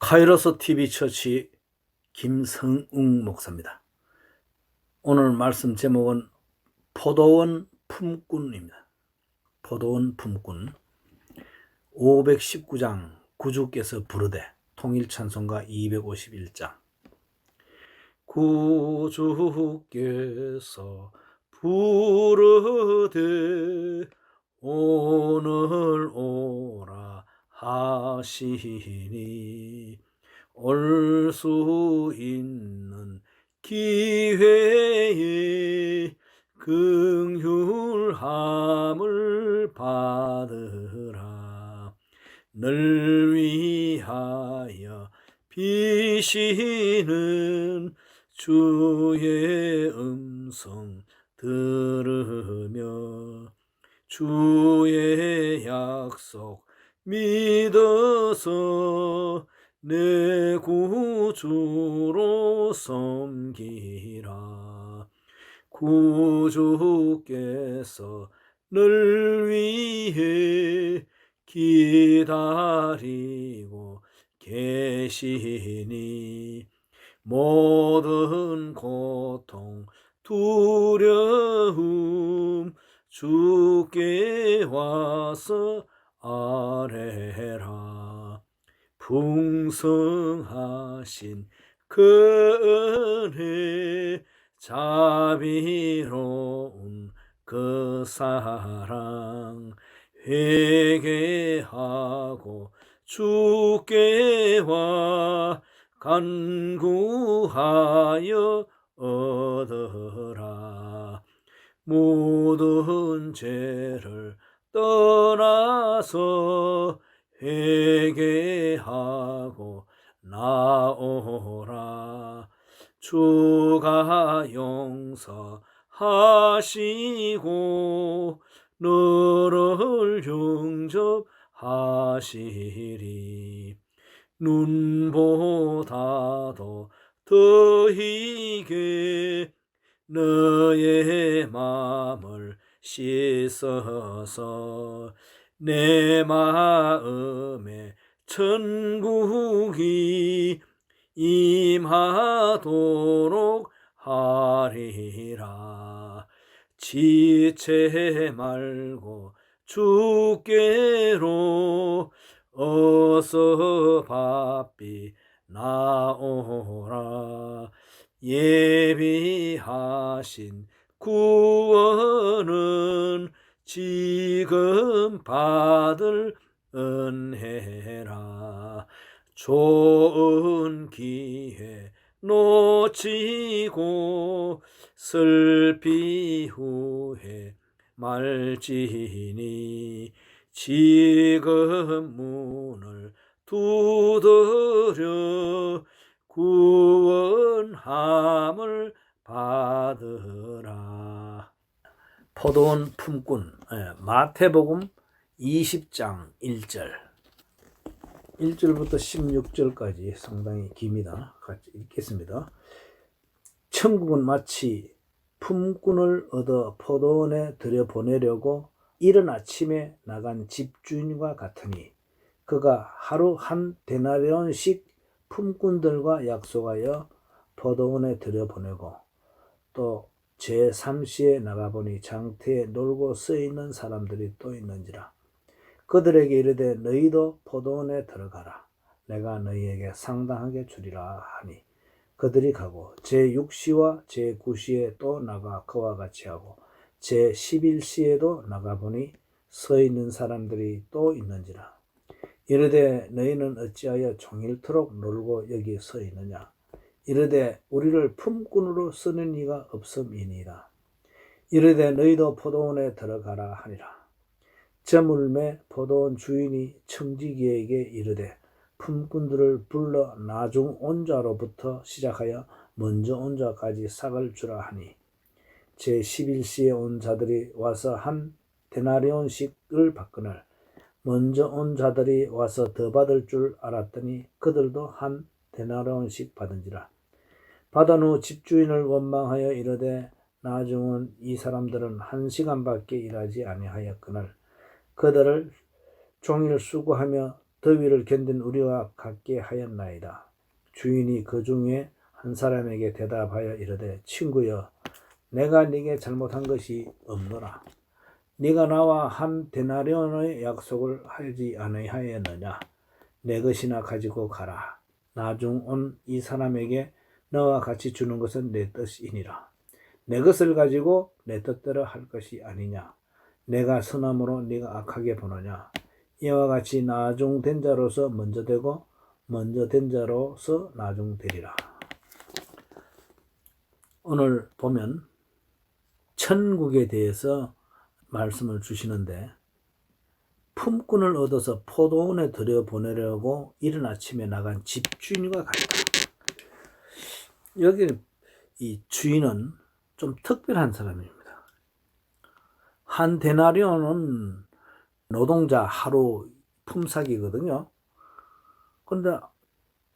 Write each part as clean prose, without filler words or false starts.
카이로스 TV 처치 김성웅 목사입니다. 오늘 말씀 제목은 포도원 품꾼입니다. 포도원 품꾼 519장 구주께서 부르되 통일찬송가 251장 구주께서 부르되 오늘 오라 하시니 올 수 있는 기회에 긍휼함을 받으라. 늘 위하여 비시는 주의 음성 들으며 주의 약속 믿어서 내 구주로 섬기라. 구주께서 늘 위해 기다리고 계시니 모든 고통 두려움 주께 와서 아뢰라. 풍성하신 그 은혜 자비로운 그 사랑 회개하고 주께 와 간구하여 얻으라. 모든 죄를 떠나서 회개하고 나오라. 주가 용서하시고 너를 영접하시리. 눈보다도 더 희게 너의 마음을 씻어서 내 마음에 천국이 임하도록 하리라. 지체 말고 주께로 어서 바삐 나오라. 예비하신 구원은 지금 받을 은혜라. 좋은 기회 놓치고 슬피 후에 말지니 지금 문을 두드려 구원함을 받으라. 포도원 품꾼 마태복음 20장 1절부터 16절까지 상당히 깁니다. 같이 읽겠습니다. 천국은 마치 품꾼을 얻어 포도원에 들여보내려고 이른 아침에 나간 집주인과 같으니 그가 하루 한 데나리온씩 품꾼들과 약속하여 포도원에 들여보내고 또 제3시에 나가보니 장터에 놀고 쓰이는 사람들이 또 있는지라. 그들에게 이르되 너희도 포도원에 들어가라. 내가 너희에게 상당하게 주리라 하니 그들이 가고 제6시와 제9시에 또 나가 그와 같이 하고 제11시에도 나가보니 서 있는 사람들이 또 있는지라. 이르되 너희는 어찌하여 종일토록 놀고 여기 서 있느냐. 이르되 우리를 품꾼으로 쓰는 이가 없음이니라. 이르되 너희도 포도원에 들어가라 하니라. 저물매 포도원 주인이 청지기에게 이르되 품꾼들을 불러 나중 온 자로부터 시작하여 먼저 온 자까지 싹을 주라 하니 제11시에 온 자들이 와서 한 데나리온씩을 받거늘 먼저 온 자들이 와서 더 받을 줄 알았더니 그들도 한 데나리온씩 받은지라. 받은 후 집주인을 원망하여 이르되 나중은 이 사람들은 1시간밖에 일하지 아니하였거늘 그들을 종일 수고하며 더위를 견딘 우리와 같게 하였나이다. 주인이 그 중에 한 사람에게 대답하여 이르되 친구여 내가 네게 잘못한 것이 없노라. 네가 나와 한 데나리온의 약속을 하지 아니하였느냐. 내 것이나 가지고 가라. 나중 온 이 사람에게 너와 같이 주는 것은 내 뜻이니라. 내 것을 가지고 내 뜻대로 할 것이 아니냐. 내가 선함으로 네가 악하게 보느냐. 이와 같이 나중된 자로서 먼저 되고 먼저 된 자로서 나중되리라. 오늘 보면 천국에 대해서 말씀을 주시는데 품꾼을 얻어서 포도원에 들여보내려고 이른 아침에 나간 집주인과 같다. 여기 이 주인은 좀 특별한 사람입니다. 한 데나리온은 노동자 하루 품삯이거든요. 그런데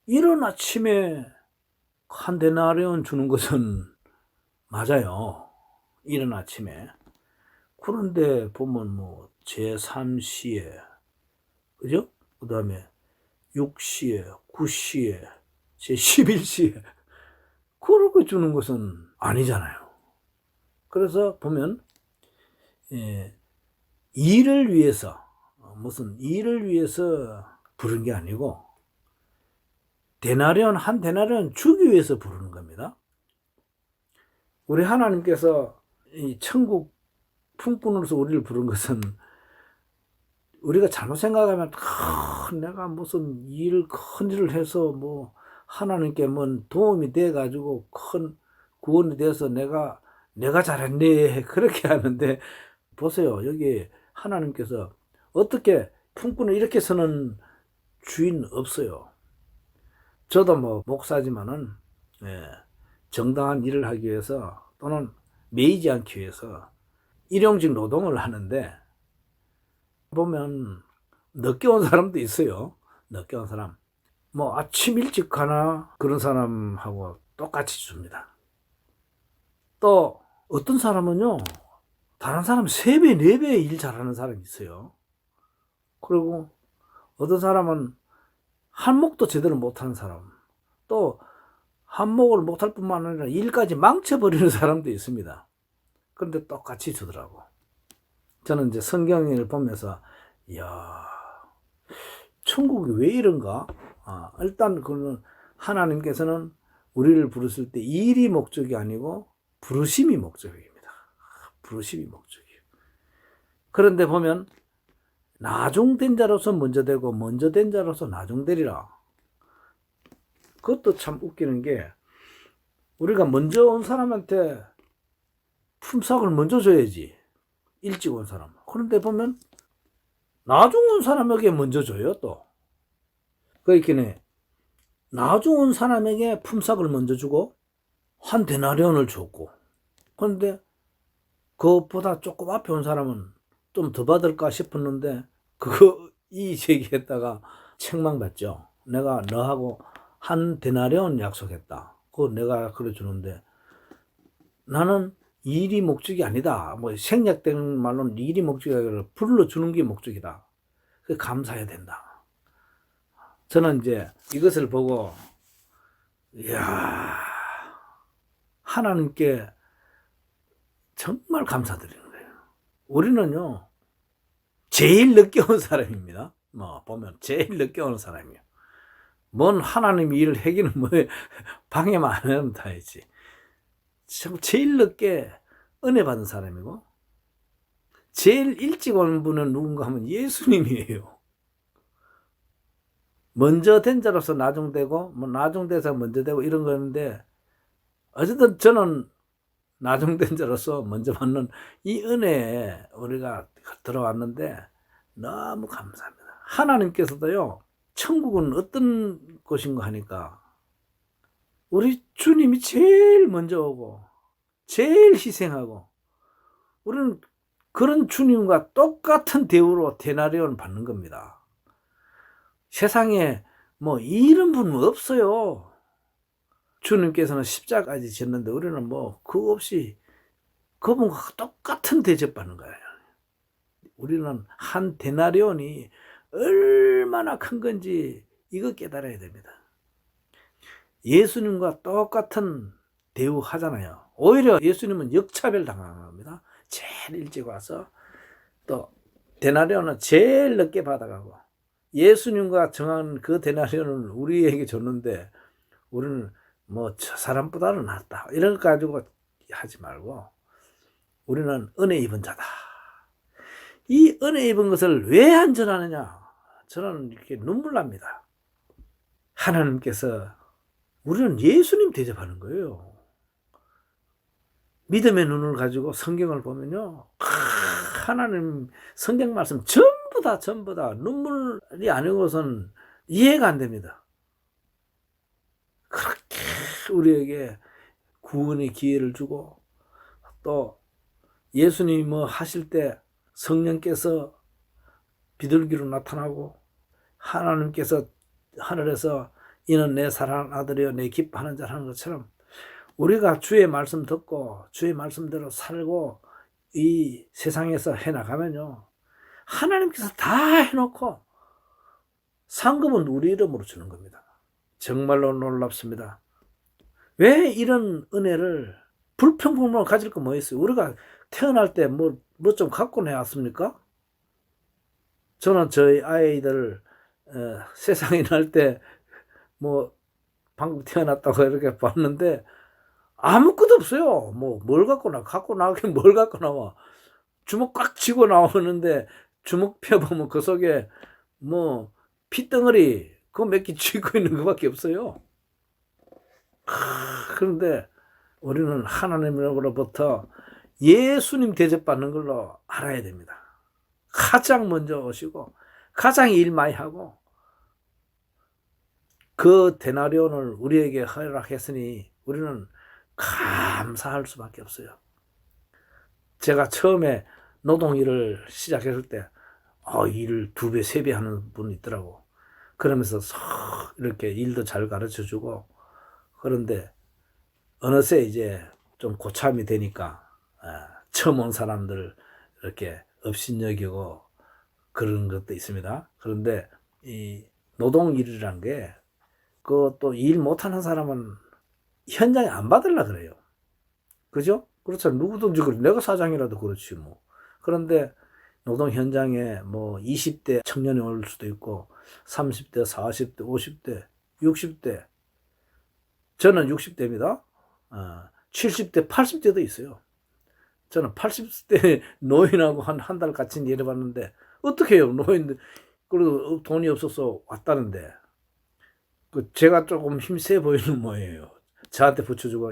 이른 아침에 한 데나리온 주는 것은 맞아요. 이른 아침에. 그런데 보면 뭐 제3시에 그죠? 그 다음에 6시에 9시에 제11시에 그렇게 주는 것은 아니잖아요. 그래서 보면 일을 위해서 무슨 일을 위해서 부른 게 아니고 한 데나리온 주기 위해서 부르는 겁니다. 우리 하나님께서 이 천국 품꾼으로서 우리를 부른 것은 우리가 잘못 생각하면 내가 무슨 큰 일을 해서 뭐 하나님께 뭐 도움이 돼 가지고 큰 구원이 돼서 내가 잘했네 그렇게 하는데 보세요. 여기 하나님께서 어떻게 품꾼을 이렇게 쓰는 주인 없어요. 저도 뭐 목사지만은 정당한 일을 하기 위해서 또는 매이지 않기 위해서 일용직 노동을 하는데 보면 늦게 온 사람도 있어요. 늦게 온 사람. 뭐 아침 일찍 가나 그런 사람하고 똑같이 줍니다. 또 어떤 사람은요. 다른 사람 3배, 4배 일 잘하는 사람이 있어요. 그리고 어떤 사람은 한몫도 제대로 못하는 사람. 또 한몫을 못할 뿐만 아니라 일까지 망쳐버리는 사람도 있습니다. 그런데 똑같이 주더라고. 저는 이제 성경을 보면서 이야 천국이 왜 이런가? 일단 그는 하나님께서는 우리를 부르실 때 일이 목적이 아니고 부르심이 목적입니다. 부르심이 목적이에요. 그런데 보면 나중된 자로서 먼저 되고 먼저 된 자로서 나중되리라. 그것도 참 웃기는 게 우리가 먼저 온 사람한테 품삯을 먼저 줘야지. 일찍 온 사람. 그런데 보면 나중 온 사람에게 먼저 줘요 또. 그러니까 나중 온 사람에게 품삯을 먼저 주고 한 데나리온을 줬고 그런데 그것보다 조금 앞에 온 사람은 좀 더 받을까 싶었는데 그거 이 제기했다가 책망받죠. 내가 너하고 한 데나리온 약속했다. 그거 내가 그래 주는데 나는 일이 목적이 아니다. 뭐 생략된 말로는 일이 목적이 아니라 불러주는 게 목적이다. 그 감사해야 된다. 저는 이제 이것을 보고 이야 하나님께 정말 감사드리는 거예요. 우리는요 제일 늦게 온 사람입니다. 뭐 보면 제일 늦게 오는 사람이에요. 뭔 하나님 일을 하기는 뭐 방해만 안 하면 다이지. 제일 늦게 은혜 받은 사람이고 제일 일찍 오는 분은 누군가 하면 예수님이에요. 먼저 된 자로서 나중되고 뭐 나중돼서 먼저 되고 이런 거였는데 어쨌든 저는 나중된 자로서 먼저 받는 이 은혜에 우리가 들어왔는데 너무 감사합니다. 하나님께서도요 천국은 어떤 곳인가 하니까 우리 주님이 제일 먼저 오고 제일 희생하고 우리는 그런 주님과 똑같은 대우로 데나리온 받는 겁니다. 세상에 뭐 이런 분은 없어요. 주님께서는 십자가까지 졌는데 우리는 뭐 그거 없이 그분과 똑같은 대접받는 거예요. 우리는 한 데나리온이 얼마나 큰 건지 이거 깨달아야 됩니다. 예수님과 똑같은 대우하잖아요. 오히려 예수님은 역차별 당하는 겁니다. 제일 일찍 와서 또 데나리온은 제일 늦게 받아가고 예수님과 정한 그 데나리온을 우리에게 줬는데 우리는 뭐 저 사람보다는 낫다 이런 거 가지고 하지 말고 우리는 은혜 입은 자다. 이 은혜 입은 것을 왜 안전하느냐? 저는 이렇게 눈물 납니다. 하나님께서 우리는 예수님 대접하는 거예요. 믿음의 눈을 가지고 성경을 보면요. 하나님 성경 말씀 전부 다 눈물이 아니고선 이해가 안 됩니다. 그렇게 우리에게 구원의 기회를 주고 또 예수님이 뭐 하실 때 성령께서 비둘기로 나타나고 하나님께서 하늘에서 이는 내 사랑하는 아들이여 내 기뻐하는 자라는 것처럼 우리가 주의 말씀 듣고 주의 말씀대로 살고 이 세상에서 해나가면요. 하나님께서 다 해놓고 상급은 우리 이름으로 주는 겁니다. 정말로 놀랍습니다. 왜 이런 은혜를 불평불만을 가질 거 뭐 있어요? 우리가 태어날 때 뭐 좀 갖고 내왔습니까? 저는 저희 아이들 세상에 날 때 뭐 방금 태어났다고 이렇게 봤는데 아무것도 없어요. 뭐 뭘 갖고 나오긴 뭘 갖고 나와. 주먹 꽉 쥐고 나오는데 주먹 펴보면 그 속에 뭐 핏덩어리 그거 몇 개 쥐고 있는 것밖에 없어요. 그런데 우리는 하나님으로부터 예수님 대접받는 걸로 알아야 됩니다. 가장 먼저 오시고 가장 일 많이 하고 그 데나리온을 우리에게 허락했으니 우리는 감사할 수밖에 없어요. 제가 처음에 노동일을 시작했을 때 일을 2배, 3배 하는 분이 있더라고. 그러면서 이렇게 일도 잘 가르쳐주고 그런데 어느새 이제 좀 고참이 되니까 처음 온 사람들 이렇게 업신여기고 그런 것도 있습니다. 그런데 이 노동일이란 게 또 일 못하는 사람은 현장에 안 받으려 그래요. 그죠? 그렇죠. 누구든지 그래. 내가 사장이라도 그렇지 뭐. 그런데 노동 현장에 뭐 20대 청년이 올 수도 있고 30대, 40대, 50대, 60대. 저는 60대입니다. 70대, 80대도 있어요. 저는 80대 노인하고 한 달 같이 일해봤는데 어떻게 해요? 노인들 그래도 돈이 없어서 왔다는데 제가 조금 힘세 보이는 모양이에요. 저한테 붙여주고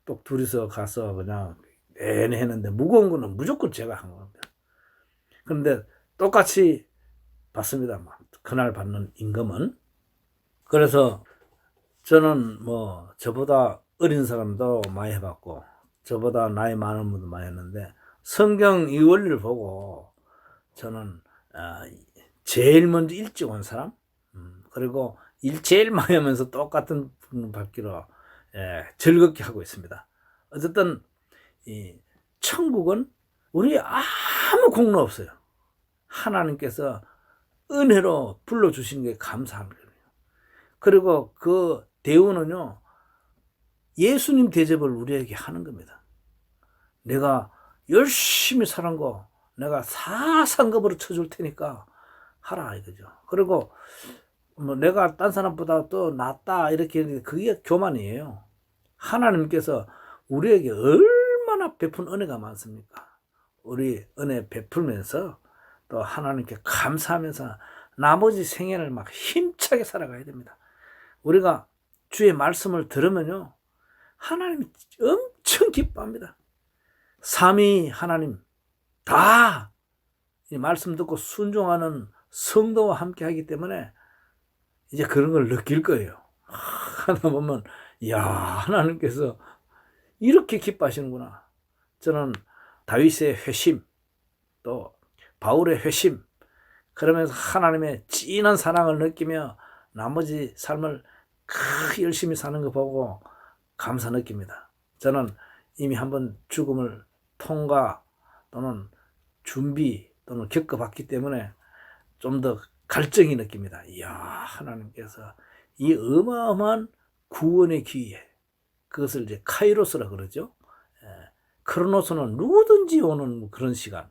또 둘이서 가서 그냥 내내 했는데 무거운 거는 무조건 제가 한 겁니다. 그런데 똑같이 받습니다. 그날 받는 임금은. 그래서 저는 뭐 저보다 어린 사람도 많이 해봤고 저보다 나이 많은 분도 많이 했는데 성경 이 원리를 보고 저는 제일 먼저 일찍 온 사람 그리고 일 제일 많이 하면서 똑같은 분 받기로 즐겁게 하고 있습니다. 어쨌든 이 천국은 우리 아무 공로 없어요. 하나님께서 은혜로 불러주신 게 감사한 거예요. 그리고 그 대우는요 예수님 대접을 우리에게 하는 겁니다. 내가 열심히 사는 거 내가 상급으로 쳐줄 테니까 하라 이거죠. 그리고 뭐 내가 딴 사람보다 또 낫다 이렇게 그게 교만이에요. 하나님께서 우리에게 얼마나 베푼 은혜가 많습니까? 우리 은혜 베풀면서 또 하나님께 감사하면서 나머지 생애를 막 힘차게 살아가야 됩니다. 우리가 주의 말씀을 들으면요 하나님이 엄청 기뻐합니다. 삼위 하나님 다 이 말씀 듣고 순종하는 성도와 함께 하기 때문에 이제 그런 걸 느낄 거예요. 하나 보면 야 하나님께서 이렇게 기뻐하시는구나. 저는 다윗의 회심 또 바울의 회심 그러면서 하나님의 진한 사랑을 느끼며 나머지 삶을 열심히 사는 거 보고 감사 느낍니다. 저는 이미 한번 죽음을 통과 또는 준비 또는 겪어봤기 때문에 좀 더 갈증이 느낍니다. 이야, 하나님께서 이 어마어마한 구원의 기회, 그것을 이제 카이로스라 그러죠. 크로노스는 누구든지 오는 그런 시간,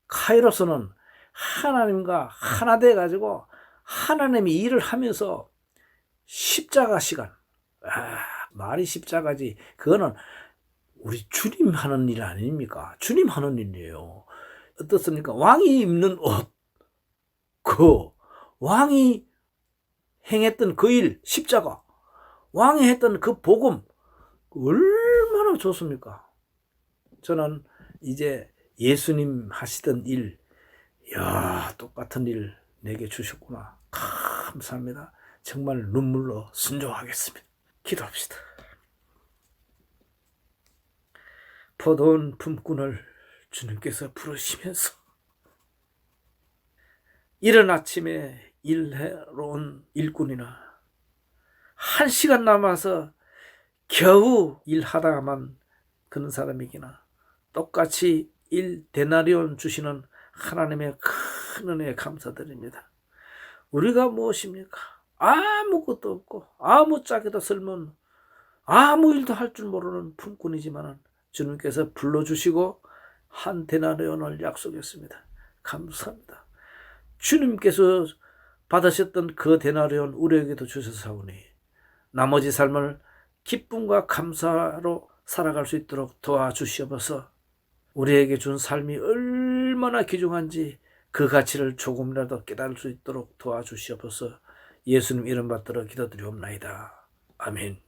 카이로스는 하나님과 하나 돼 가지고 하나님이 일을 하면서 십자가 시간. 말이 십자가지. 그거는 우리 주님 하는 일 아닙니까? 주님 하는 일이에요. 어떻습니까? 왕이 입는 옷, 그 왕이 행했던 그 일, 십자가, 왕이 했던 그 복음, 얼마나 좋습니까? 저는 이제 예수님 하시던 일, 야, 똑같은 일 내게 주셨구나. 감사합니다. 정말 눈물로 순종하겠습니다. 기도합시다. 포도원 품꾼을 주님께서 부르시면서 이른 아침에 일하러 온 일꾼이나 1시간 남아서 겨우 일하다가만 그런 사람이기나 똑같이 1데나리온 주시는 하나님의 큰 은혜에 감사드립니다. 우리가 무엇입니까? 아무것도 없고 아무짝에도 쓸모없는 아무 일도 할 줄 모르는 품꾼이지만 주님께서 불러주시고 1데나리온을 약속했습니다. 감사합니다. 주님께서 받으셨던 그 데나리온 우리에게도 주셔서오니 나머지 삶을 기쁨과 감사로 살아갈 수 있도록 도와주시옵소서. 우리에게 준 삶이 얼마나 귀중한지 그 가치를 조금이라도 깨달을 수 있도록 도와주시옵소서. 예수님 이름 받들어 기도드리옵나이다. 아멘.